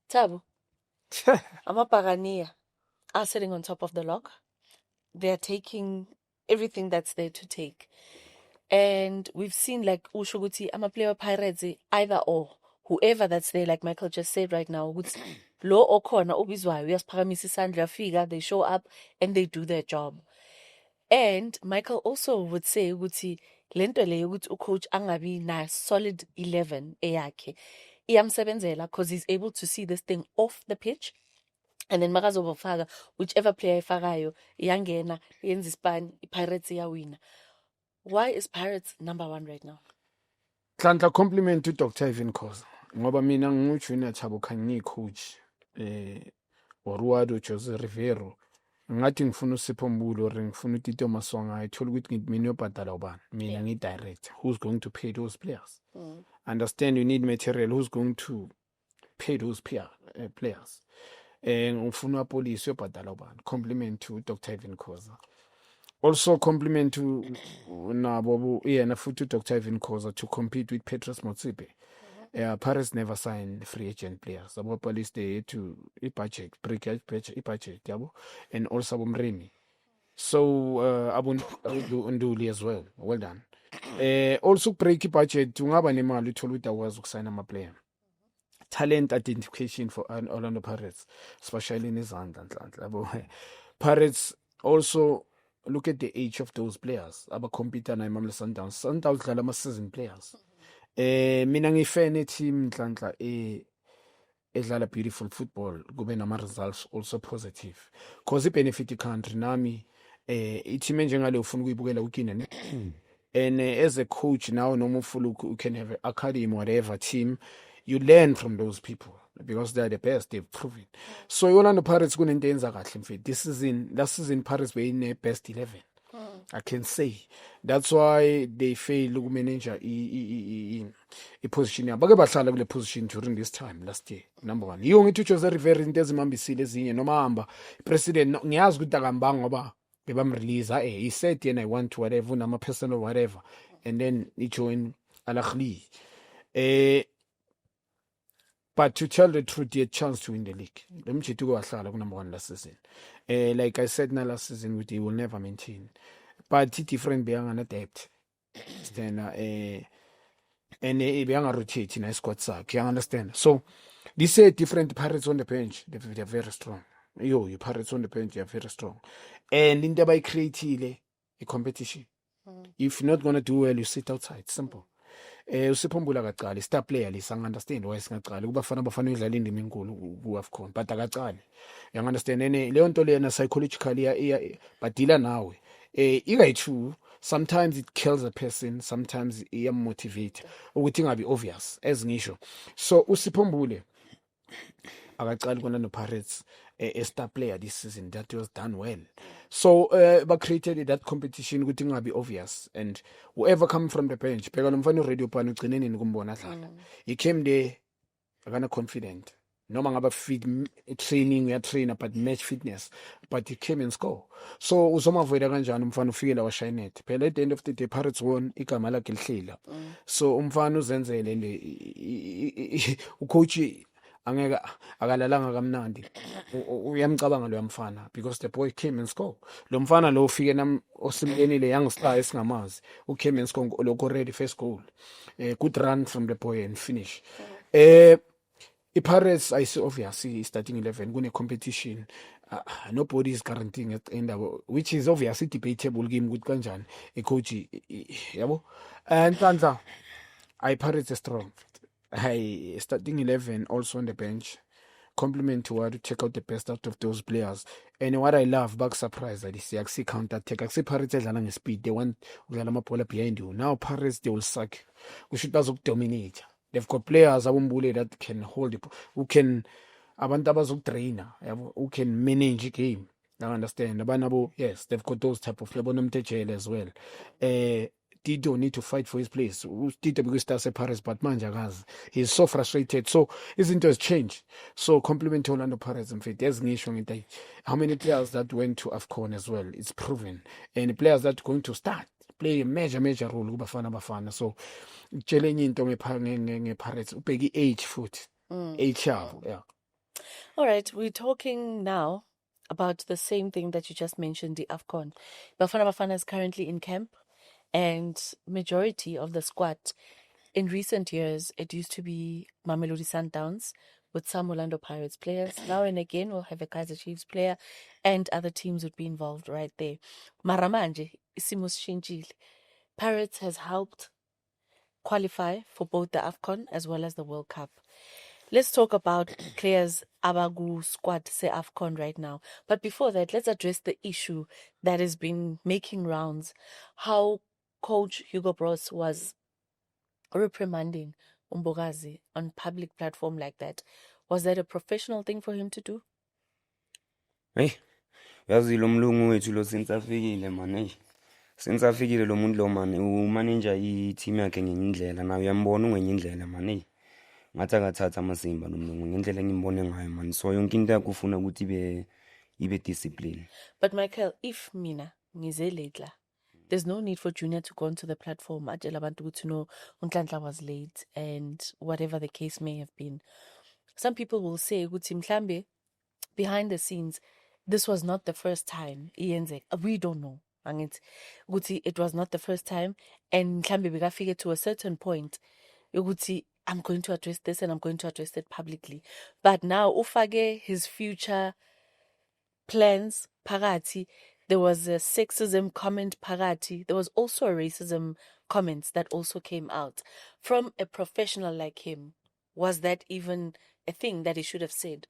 Thabo, amabhakaniya are sitting on top of the log. They are taking everything that's there to take. And we've seen like usho ukuthi ama-player Pirates either or, whoever that's there, like Michael just said right now, ukuthi lo okhona obizwayo uyasiphakamisa isandla afika, they show up and they do their job. And Michael also would say ukuthi lento leyo ukuthi ucoach angabi na solid 11 eyakhe iyamsebenzela because he's able to see this thing off the pitch, and then makazobafaka whichever player ifakayo iyangena yenza ispan, iPirates iyawina. Why is Pirates number 1 right now? Hlanhla compliment to Dr. Ivan Khoza ngoba mina nginguJunior Thabo Khanye coach Oruado Jose Rivero, ngathi ngifuna uSipho Mbulo or ngifuna uTito Maswanga, ayithola ukuthi mina uyobhadala ubani, mina ngi-director who's going to pay those players. Understand, you need material, who's going to pay those players. Ngifuna police uyobhadala ubani. Compliment to Dr. Ivan Khoza. Also compliment to nabo yena futhi Dr. Ivan Khoza to compete with Petrus Motsepe. Paris never signed free agent players. Abo police they to budget, break budget, yabo, and also Mremi. So Nduli as well. Well done. Also break budget ungaba nemali uthola ukuthi akwazi ukusayina ama-player. Talent identification for Orlando Pirates, especially in izandla nhlanhla. Pirates also look at the age of those players. Aba compete na iMamelodi Sundowns. Sundowns dlala ama-season players. Mina ngifene team nhlanhla edlala beautiful football, kube nama results also positive. Cause benefit country nami team enjengale ufuna ukuyibukela ukina ne. And as a coach now noma ufuna you can have an academy whatever team, you learn from those people because they are the best, they've proven. So Orlando Pirates kunento yenza kahle mfethu. Last season Pirates were in the best 11. I can say that's why they fail to manage a position. Bake bahlala kule position during this time last year. Number 1. Iyo ngithi Jose Rivera into ezimambisile ezinye noma hamba president ngiyazi ukuthi akambanga ngoba bebamrelease he said yena I want to whatever nama personal whatever, and then he joined Al Ahly. But to tell the truth, he had a chance to win the league. Let me tell you wahlala ku number 1 last season. Like I said na last season, he will never maintain. But it's different beyond an adapt. Then and beyond rotate in a squad sack. You understand? So these are different Pirates on the bench. They're very strong. Your Pirates on the bench are very strong. And in the by create a competition. If you're not gonna do well, you sit outside. Simple. uSipho Mbula akaqali star player lisang understand why singaqali kubafana bafana udlala indima enkulu ku-AFCON but akaqali you understand ene leyo nto lena psychologically badila nawe ikayi-2 sometimes it kills a person, sometimes iyammotivate ukuthi ingabi obvious as ngisho. So uSipho Mbule akaqali kona no Pirates a star player this season that was done well. So they created that competition ukuthi kungabi obvious, and whoever come from the bench phela nomfana uRadio Pan ugcine nini kumbona dlala. He came there akana confident. Noma ngaba fit training uyatrainer but match fitness, but he came and score. So uzomavoida kanjani umfana ufike la washinet phela at the end of the day Pirates won igama lakhe lihlila. So umfana uzenzele le ucoach angeke akalalanga kamnandi uyamcabanga lo yamfana because the boy came and score. Lo mfana lo ufike nam osimlenile young star esingamazi came and score lokho ready first goal. Good run from the boy and finish. Pirates, I see obviously starting 11 kune competition. Nobody is guaranteeing at the end, which is obviously debatable game with kanjani coach yabo. And Tanza, Pirates are strong. Starting 11 also on the bench. Compliment to what to check out the best out of those players. And what I love, back surprise that is I see counter attack. I see Pirates along speed. They want Ulama behind you. Now Pirates they will suck. We should also dominate. They've got players that can hold it, who can trainer, who can manage a game. I understand. Yes, they've got those type of players as well. Tito need to fight for his place. Tito because that's a Paris, but Manjagaz, he's so frustrated. So his interest changed. So compliment to Orlando Pirates and fit. There's nation how many players that went to AFCON as well. It's proven. And the players that are going to start play a major role kubafana. So challenge into Pirates upegi age foot. Age yeah. All right, we're talking now about the same thing that you just mentioned, the AFCON. Bafana is currently in camp, and majority of the squad in recent years, it used to be Mamelodi Sundowns with some Orlando Pirates players. Now and again, we'll have a Kaizer Chiefs player, and other teams would be involved right there. Maramanje, Isimus Shinjili. Pirates has helped qualify for both the AFCON as well as the World Cup. Let's talk about players Abagu squad say AFCON right now. But before that, let's address the issue that has been making rounds. How Coach Hugo Broos was reprimanding Mbokazi on public platform like that. Was that a professional thing for him to do? Hey, yazi lo mlungu wethu lo since afikile man. Since afikile lo muntu lo man umanager i-team yakhe ngenye indlela na uyambona ngenye indlela man. Ngathi akathatha amasimba nomlungu ngendlela engimbone ngayo man. So yonke into yakhe ufuna ukuthi ibe discipline. But Michael, if mina ngize late la, there's no need for Junior to go onto the platform. Atshela abantu ukuthi no uNhlanhla was late and whatever the case may have been. Some people will say ukuthi mhlambe behind the scenes this was not the first time iyenzeka. We don't know. Ukuthi it was not the first time and mhlambe bekafike to a certain point ukuthi I'm going to address this and I'm going to address it publicly. But now ufake his future plans phakathi. There was a sexism comment phakathi. There was also a racism comments that also came out from a professional like him. Was that even a thing that he should have said?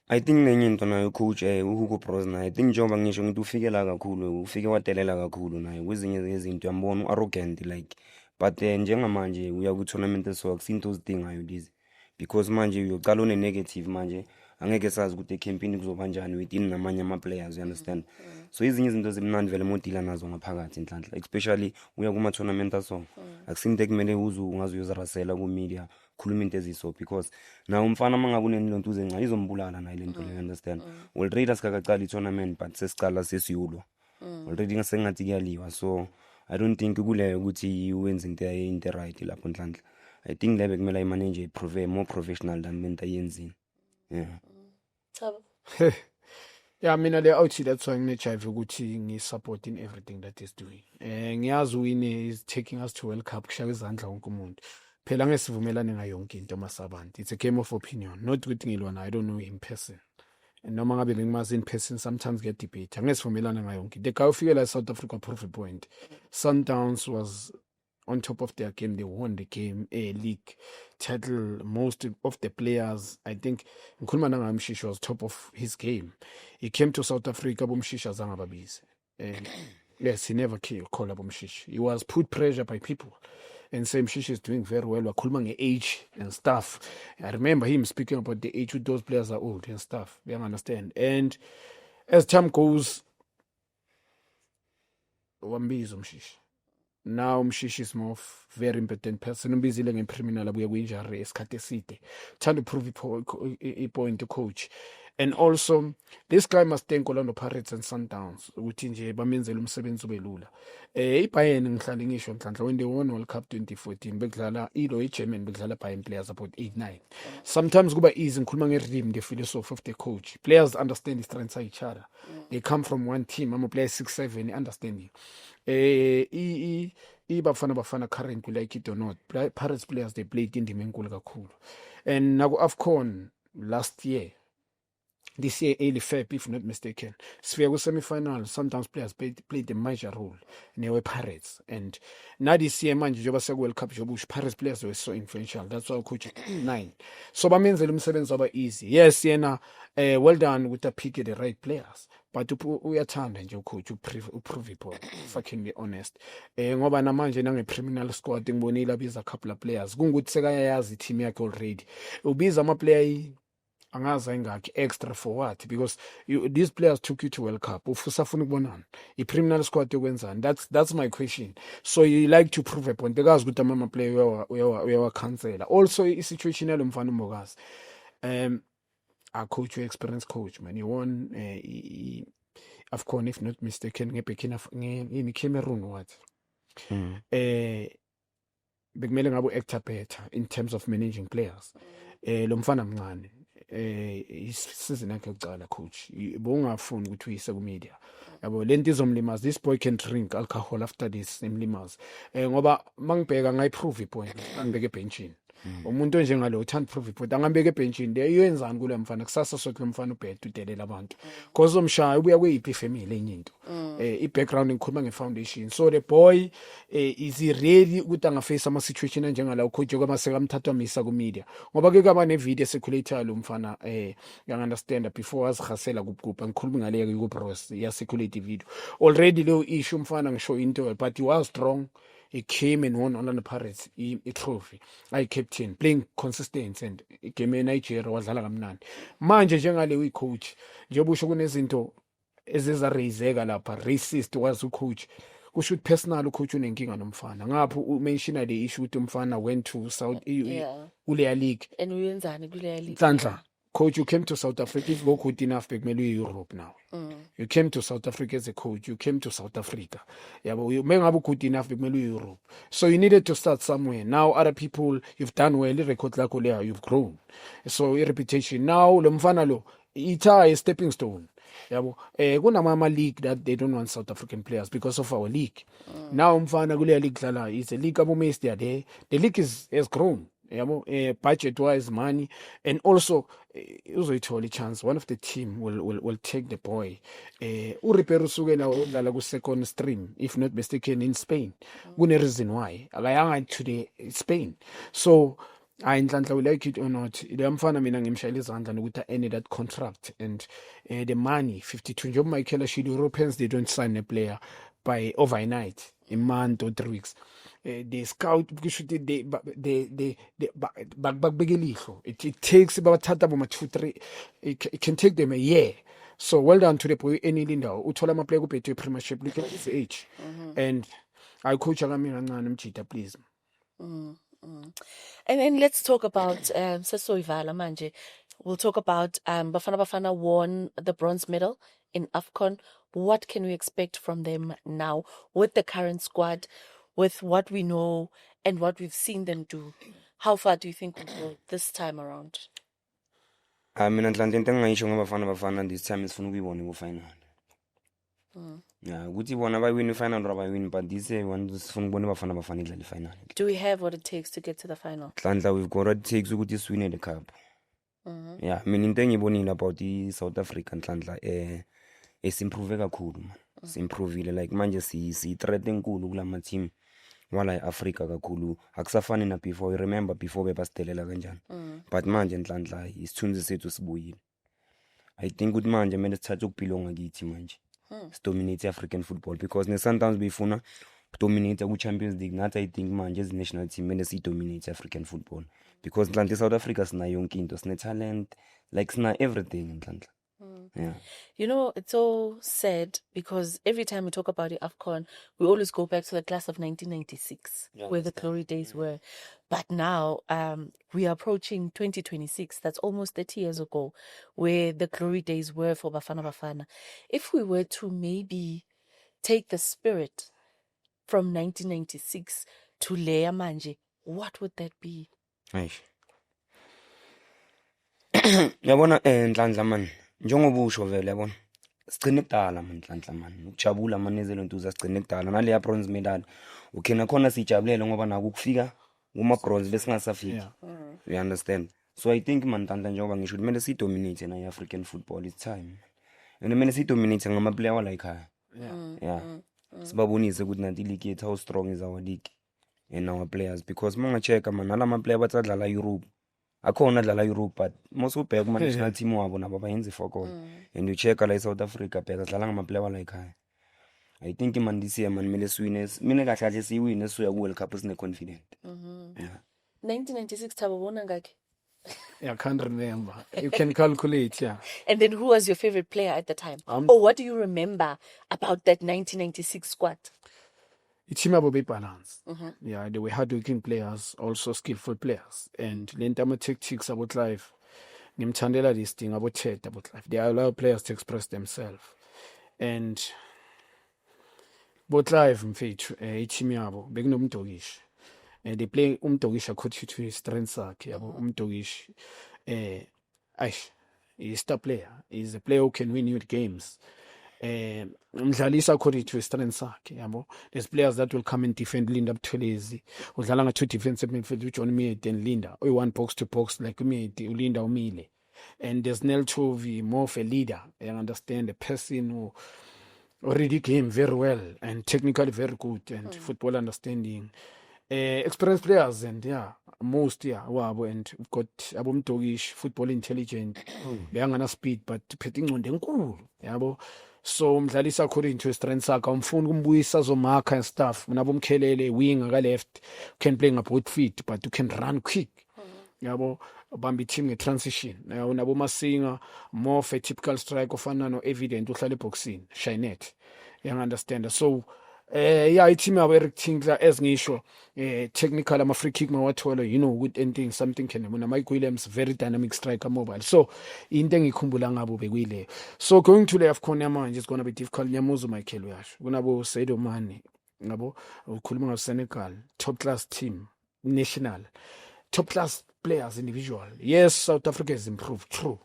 I think nenye into nayo coach uHugo Broos naye I think njengoba ngisho ngithi ufike la kakhulu ufike wadelela kakhulu naye kwezinye izinto yambona arrogant like but njengamanje uya ku tournament so akusinto zidingayo lezi because manje uyocala une negative manje angeke sazi ukuthi ecampaign kuzoba kanjani within namanye ama players you understand. So izinye izinto zimnandi vele modila nazo ngaphakathi Nhlanhla especially uya kuma tournament so akusinto ekumele ungaze uyozirasela ku media khuluma into eziso because now umfana mangakune lonto uzenca izombulala nayo lento le understand. Already asikaqala i-tournament but sesicala sesiyulwa already ngasengathi kuyaliwa so I don't think kuleyo ukuthi uwenze into right lapho Nhlanhla. I think lebe kumele imanage prove more professional than lento ayenzini. Yeah. Yeah, mina le outside that's why nginejive ukuthi ngi-support in everything that is doing. Ngiyazi uwine is taking us to World Cup kushaya izandla wonke umuntu. Phela ngesivumelane ngayo yonke into masabantu. It's a game of opinion. Not ukuthi ngilwana I don't know in person. And noma ngabe bengimazi in person sometimes get debate. Angesivumelane ngayo yonke. The guy ufike la South Africa proof point. Sundowns was on top of their game. They won the game, a league title. Most of the players, I think, Nkhuluma nanga Mshishi was top of his game. He came to South Africa, Mshishi azange babize. And yes, he never called up Mshishi. He was put pressure by people. and same Mshishi is doing very well. Wakhuluma nge-age and stuff. I remember him speaking about the age with those players are old and stuff. You understand? And as time goes, Wambizo Mshishi. Now Mshishi is more very important person. Umbizile ngecriminal abuye ku-injury esikhathi eside. Thanda prove i-point to coach. And also, this guy must thank Orlando Pirates and Sundowns ukuthi nje bamenzela umsebenzi ube lula. IBayern ngihlala ngisho nhlanhla when they won World Cup 2014 bekudlala iGerman bekudlala Bayern players about 8-9. Sometimes kuba easy ngikhuluma nge-rhythm the philosophy of the coach. Players understand the strengths of each other. They come from one team. I'm a player 6-7 understanding. Bafana current like it or not. Pirates players they played indima enkulu kakhulu. And naku AFCON last year, this year early Feb if not mistaken, sifika ku-semi-final, sometimes players played a major role newe Pirates. And now this year manje njengoba seku-World Cup njengoba Pirates players were so influential. That's why coach 9. So bamenzela umsebenzi waba easy. Yes, yena well done with the pick the right players. But uyathanda nje ucoach uprove it, if I can be honest. Ngoba namanje nange-criminal squad ngibonile abiza a couple of players. Kungukuthi sekayayazi team yakhe already. Ubiza ama-player angazi ingakhi extra for what? Because these players took you to World Cup. Usafuna ukubonana. I-criminal squad yokwenzani? That's my question. So you like to prove a point. Because ukuthi ama-player uyawa-cancela. Also, i-situation yalo mfana uMbokazi. A coach, experienced coach, man. You won AFCON, if not mistaken, in Cameroon, what? Bekumele ngabe actor better in terms of managing players. Lo mfana mncane. Isizini yakhe yokuqala coach. Bongafuni ukuthi uyise ku media. Yabo lento izomlimaza. This boy can drink alcohol after this imlimaza. Ngoba mangibheka ngayiprove ipoint angibeke ebenchini. Umuntu njengalo uthanda prove point angambeke ebenchini le yenzani kule mfana kusasa sokuthi mfana ubhedu udelela abantu because umshaya ubuya kuyiphi family enye into i-background ngikhuluma nge-foundation. So the boy is really ukuthi angaface ama-situation anjengala ucoach kwama sekamthatha misa ku-media ngoba ke kaba ne-video circulator lo mfana yang-understand before wazihasela kuphi ngikhuluma ngaleyo ku-bros ya-circulate video already leyo issue umfana ngisho into but he was strong. He came and won Orlando Pirates a trophy. I captain playing consistent and game eNigeria wadlala kamnandi. Manje njengale coach njengoba usho kunezinto ezizarayizeka lapha racist was ucoach. Kusho ukuthi personal ucoach unenkinga nomfana. Ngapho umention the issue ukuthi umfana went to South kuleya league. And uyenzani kuleya league? Sandla. Coach, you came to South Africa. If you go good enough, bekumele Europe now. You came to South Africa as a coach. You came to South Africa. Yeah, but you may have good enough, bekumele Europe. So you needed to start somewhere. Now other people, you've done well. Record like you've grown. So your reputation now, lo mfana lo, ita a stepping stone. Yeah, kunama league that they don't want South African players because of our league. Now mfana kuleya league dlala is a league abomesi there. The league has grown. Budget-wise, money, and also uzoyithola chance. One of the team will take the boy. Uripero sukela udlala ku second stream, if not mistaken, in Spain. Kune reason why akayanga to the Spain. So Inhlanhla we like it or not, le mfana mina ngimshayela izandla nokuthi I need that contract and the money 52 njengoba Michael ashilo Europeans they don't sign a player by overnight, a month or 3 weeks. They scout because they it takes about 2-3 it can take them a year. So well done to the boy any linda uthola ama player kuphethe premiership look at his age and I coach akamina kancane mjida please. And then let's talk about Sesoivala manje. We'll talk about Bafana Bafana won the bronze medal in AFCON. What can we expect from them now with the current squad, with what we know and what we've seen them do? How far do you think we'll go this time around? Mina Nhlanhla into engayisho ngabafana bafana this time is funa ukuyibona ku-final. Yeah, ukuthi bona bayiwin i-final or abayiwin, but this year sifuna ukubona bafana bafana idlala i-final. Do we have what it takes to get to the final? Nhlanhla, we've got what it takes ukuthi siwine the cup. Yeah, mina into engiyibonile about i-South Africa Nhlanhla simprove kakhulu man. Simprovile like manje si-threat enkulu kulama team wala e-Africa kakhulu akusafani na before. You remember before bebasidelela kanjani. But manje Nhlanhla isithunzi sethu sibuyile. I think ukuthi manje kumele sithathe ukubhilonga kithi manje. Dominate African football because ne-Sundowns befuna ukudominate ku-Champions League. Nathi I think manje as national team mele sidominate African football because nhlanhla South Africa sinayo yonke into, sine talent, like sina everything nhlanhla. Yeah. You know, it's so sad because every time we talk about the AFCON, we always go back to the class of 1996, where the glory days were. But now we are approaching 2026. That's almost 30 years ago, where the glory days were for Bafana Bafana. If we were to maybe take the spirit from 1996 to Leia Manje, what would that be? Eish. Yabona nhlanhla man. Njengoba usho vele yabona sigcine kudala man nhlanhla man ukujabula manezelo ntuza sigcine kudala naleya bronze medal ukhena khona sijabulele ngoba naku ukufika kuma bronze besingasafiki. You understand? So I think man nhlanhla njengoba ngisho kumele si dominate na African football, it's time and kumele si dominate ngama player wala ekhaya. Sibabonise ukuthi nanti league yethu how strong is our league and our players because mangacheka man nala ma player batsadlala Europe akhona dlala Europe but most ubheka kuma national team wabo nabo bayenze for goal and you check la South Africa bheka dlala ngama player la ekhaya. I think man this year man mele winners mina kahle kahle si win soya ku World Cup sine confident. 1996 Thabo bona ngakhe? I can't remember. You can calculate, yeah. And then who was your favorite player at the time? Or what do you remember about that 1996 squad? It's a bit balance. Yeah, they were hardworking players, also skillful players. And lentama tactics about life. Nimthandela this thing about chat about life. They allow players to express themselves. And about life mfethu team yabo bekunomdokishi. They play umdokishi according to his strengths sakhe yabo umdokishi he's a star player. He's a player who can win you games. Umdlalisa according to his strengths sakhe yabo. There's players that will come and defend Linda Buthelezi udlala nga two defensive midfield which on me and Linda or one box to box like me Ulinda Umile. And there's Nel Chovi, more of a leader. I understand, a person who already came very well and technically very good and football understanding. Experienced players and most wabo and we've got abomdokish football intelligent beyangana speed but phethe ingqondo enkulu yabo. So umdlalisa according to his strengths sakhe umfuna ukumbuyisa zomakha and stuff nabomkhelele wing aka left can play both feet but you can run quick yabo bambi team nge-transition nabo Masinga more of a typical strike ofana no evident uhlala eboxini Shinet you understand. So team yabo Eric Tinkler as ngisho technical ama free kick mawathola good ending something can bona Mike Williams very dynamic striker mobile. So into engikhumbula ngabo bekuyile. So going to the AFCON manje is going to be difficult. Nyamuzo Michael uyasho kunabo Sadio Mane ngabo ukhuluma ngo Senegal top class team national top class players individual. Yes, South Africa has improved, true.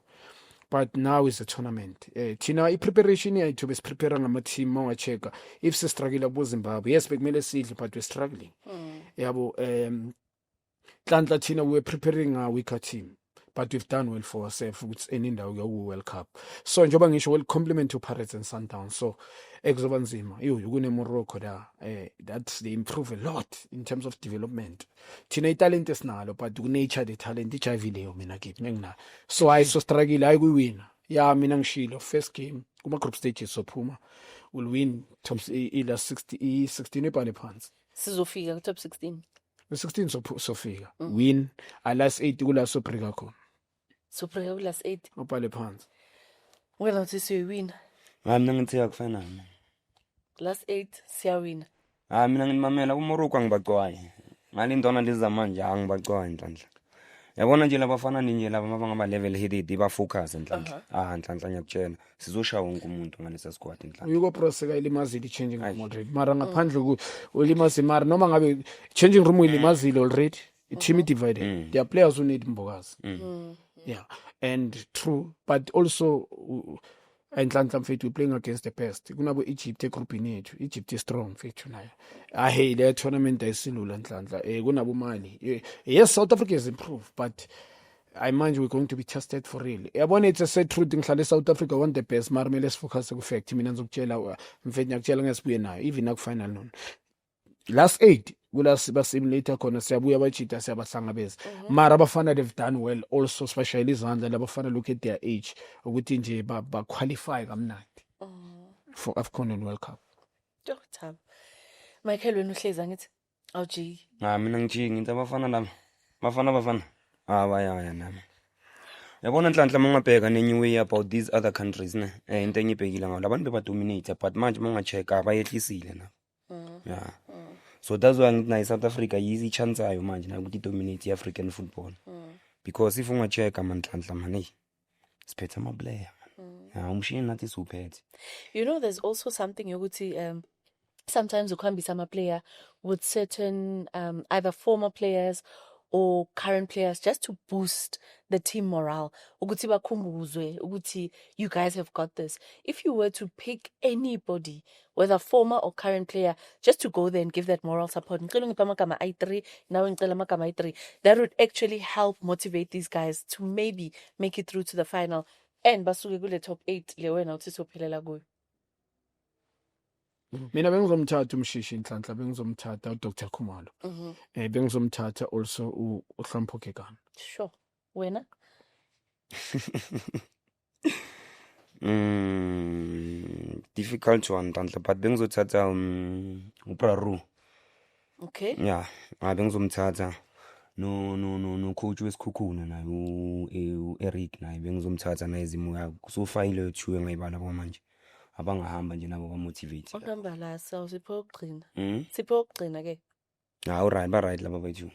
But now is a tournament. Tina preparation here to be preparing a team more check. If se struggle abo Zimbabwe, yes, but we're struggling. Yabo Tlantla Tina we're preparing a weaker team. But we've done well for ourselves with any World Cup. So njoba ngisho will compliment to Pirates and Sundowns. So exobanzima you kune Morocco da that's they improve a lot in terms of development. Thina talent esinalo but nature the talent ijavileyo mina kithi ngina. So I so struggle I will win. Yeah, mina ngishilo first game kuma group stages sophuma will win top ila 16 epane phansi. Sizofika top 16. 16 sofika. Win last 8 kula so break khona. So play last 8. Opale phansi. Well, until we win. Mina ngithi akufana mina. Last 8 siyawina. Mina ngimamela uMorocco angibaqwaye. Ngalindona lezi manje angibaqwaye nhlanhla. Yabona nje labafana ninje laba mabangaba level headed ba focus nhlanhla. Nhlanhla ngiyakutshela. Sizosha wonke umuntu ngalesa squad nhlanhla. Uyiko proseka ilimazile changing room already. Mara ngaphandle ku ulimazi mara noma ngabe changing room ilimazile already. Team divided. There are players who need mbokazi. Yeah, and true, but also Nhlanhla mfethu we playing against the best. Kunabo Egypt egroupini yethu. Egypt is strong mfethu nayo. Le tournament ayisilula Nhlanhla. Kunabo Mali. Yes, South Africa has improved, but I mind we're going to be tested for real. Yabona it's a sad truth ngihlale South Africa want the best. Mara mele sifocus ku fact. Mina ngizokutshela mfethu ngiyakutshela ngesibuye nayo even ku final non. Last 8 kula simulator khona siyabuya bajita siyabahlangabeza mara abafana they've done well also especially izandla labafana look at their age ukuthi nje ba qualify kamnandi for AFCON and World Cup. Doctor Michael wena uhlezi angithi awuji. Mina ngijiki ngithi abafana laba. Bafana. Baya nami. Yabona Nhlanhla mangabheka nenye way about these other countries ne. Into engibhekile ngawo labantu bebadominate but manje mangachecka abayehlisile na. Yeah. So that's why ngithi na South Africa yizi chance yayo manje na ukuthi dominate African football. Because if ungachecka Nhlanhla man hey. Siphethe ama player. Yeah, umshini nathi suphethe. You know, there's also something yokuthi sometimes you can't be some player with certain either former players or current players just to boost the team morale. Ukuthi bakhumbuzwe ukuthi you guys have got this. If you were to pick anybody, whether former or current player, just to go there and give that moral support, that would actually help motivate these guys to maybe make it through to the final. And basuke kule top 8 le wena uthi sophelela kuyo. Mina bengizomthatha umshishi Nhlanhla, bengizomthatha uDr Khumalo. Bengizomthatha also uHlompho Kekana. Sure. Wena? Difficult one Nhlanhla but bengizothatha uPraru. Okay. Yeah, bengizomthatha no coach wesikhukhuna naye uEric naye bengizomthatha na izimo yakhe. Kusofayile 2 engayibala kwamanje. Abangahamba nje nabo ba motivate. Uhamba la so sipho ukugcina. Sipho ukugcina ke. Alright, ba right laba bethu.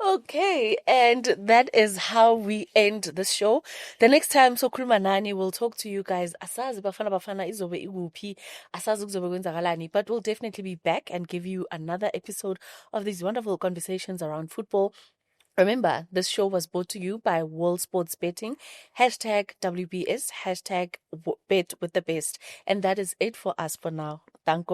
Okay, and that is how we end this show. The next time Sokhuluma Nani will talk to you guys. Asazi bafana izobe ikuphi, asazi kuzobe kwenzakalani, but we'll definitely be back and give you another episode of these wonderful conversations around football. Remember, this show was brought to you by World Sports Betting, #WBS, #Bet with the best. And that is it for us for now. Danko.